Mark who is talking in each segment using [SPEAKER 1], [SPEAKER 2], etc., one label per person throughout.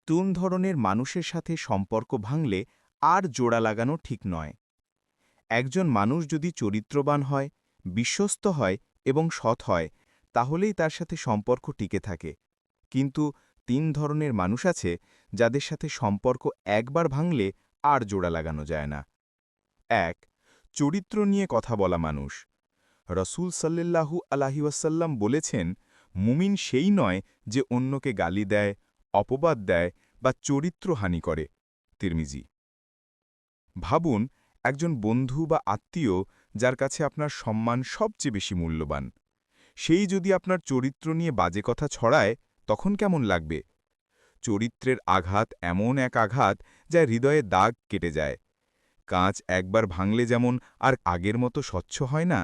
[SPEAKER 1] তিন ধরনের মানুষের সাথে সম্পর্ক ভাঙলে আর জোড়া লাগানো ঠিক নয়। একজন মানুষ যদি চরিত্রবান হয়, বিশ্বস্ত হয় এবং সৎ হয়, তাহলেই তার সাথে সম্পর্ক টিকে থাকে। কিন্তু তিন ধরনের মানুষ আছে যাদের সাথে সম্পর্ক একবার ভাঙলে আর জোড়া লাগানো যায় না। ১. চরিত্র নিয়ে কথা বলা মানুষ। রসূল সাল্লাল্লাহু আলাইহি ওয়াসাল্লাম বলেছেন, মুমিন সেই নয় যে অন্যকে গালি দেয়, অপবাদ দেয় বা চরিত্রহানি করে। তিরমিজি। ভাবুন, একজন বন্ধু বা আত্মীয় যার কাছে আপনার সম্মান সবচেয়ে বেশি মূল্যবান, সেই যদি আপনার চরিত্র নিয়ে বাজে কথা ছড়ায়, তখন কেমন লাগবে? চরিত্রের আঘাত এমন এক আঘাত যা হৃদয়ে দাগ কেটে যায়। কাঁচ একবার ভাঙলে যেমন আর আগের মতো স্বচ্ছ হয় না,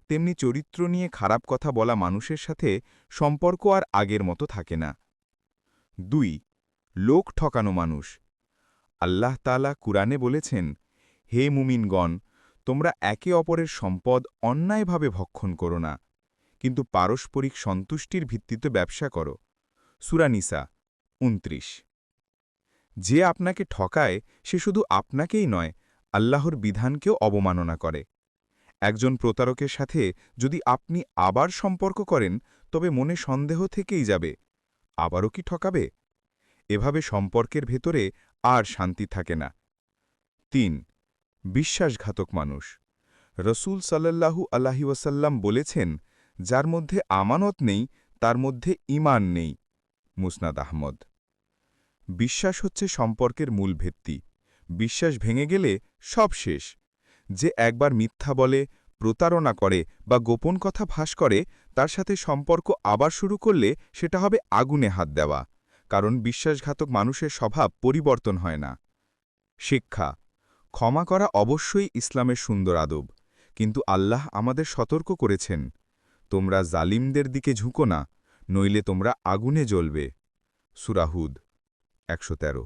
[SPEAKER 1] তেমনি চরিত্র নিয়ে খারাপ কথা বলা মানুষের সাথে সম্পর্ক আর আগের মতো থাকে না। ২. লোক ঠকানো মানুষ। আল্লাহ তাআলা কুরআনে বলেছেন, হে মুমিনগণ, তোমরা একে অপরের সম্পদ অন্যায়ভাবে ভক্ষণ করো না, কিন্তু পারস্পরিক সন্তুষ্টির ভিত্তিতে ব্যবসা করো। সূরা নিসা ২৯। যে আপনাকে ঠকায় সে শুধু আপনাকেই নয়, আল্লাহর বিধানকেও অবমাননা করে। একজন প্রতারকের সাথে যদি আপনি আবার সম্পর্ক করেন, তবে মনে সন্দেহ থেকেই যাবে, আবারও কি ঠকাবে? এভাবে সম্পর্কের ভেতরে আর শান্তি থাকে না। ৩. বিশ্বাসঘাতক মানুষ। রসূল সাল্লাল্লাহু আলাইহি ওয়াসাল্লাম বলেছেন, যার মধ্যে আমানত নেই তার মধ্যে ঈমান নেই। মুসনাদ আহমদ। বিশ্বাস হচ্ছে সম্পর্কের মূল ভিত্তি। বিশ্বাস ভেঙে গেলে সব শেষ। যে একবার মিথ্যা বলে, প্রতারণা করে বা গোপন কথা ফাঁস করে, তার সাথে সম্পর্ক আবার শুরু করলে সেটা হবে আগুনে হাত দেওয়া, কারণ বিশ্বাসঘাতক মানুষের স্বভাব পরিবর্তন হয় না। শিক্ষা: ক্ষমা করা অবশ্যই ইসলামের সুন্দর আদব, কিন্তু আল্লাহ আমাদের সতর্ক করেছেন, তোমরা জালিমদের দিকে ঝুঁকো না, নইলে তোমরা আগুনে জ্বলবে। সূরা হুদ ১১৩।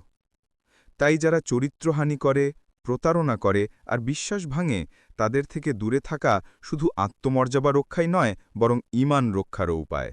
[SPEAKER 1] তাই যারা চরিত্রহানি করে, প্রতারণা করে আর বিশ্বাস ভাঙে, তাদের থেকে দূরে থাকা শুধু আত্মমর্যাদা রক্ষাই নয়, বরং ঈমান রক্ষারও উপায়।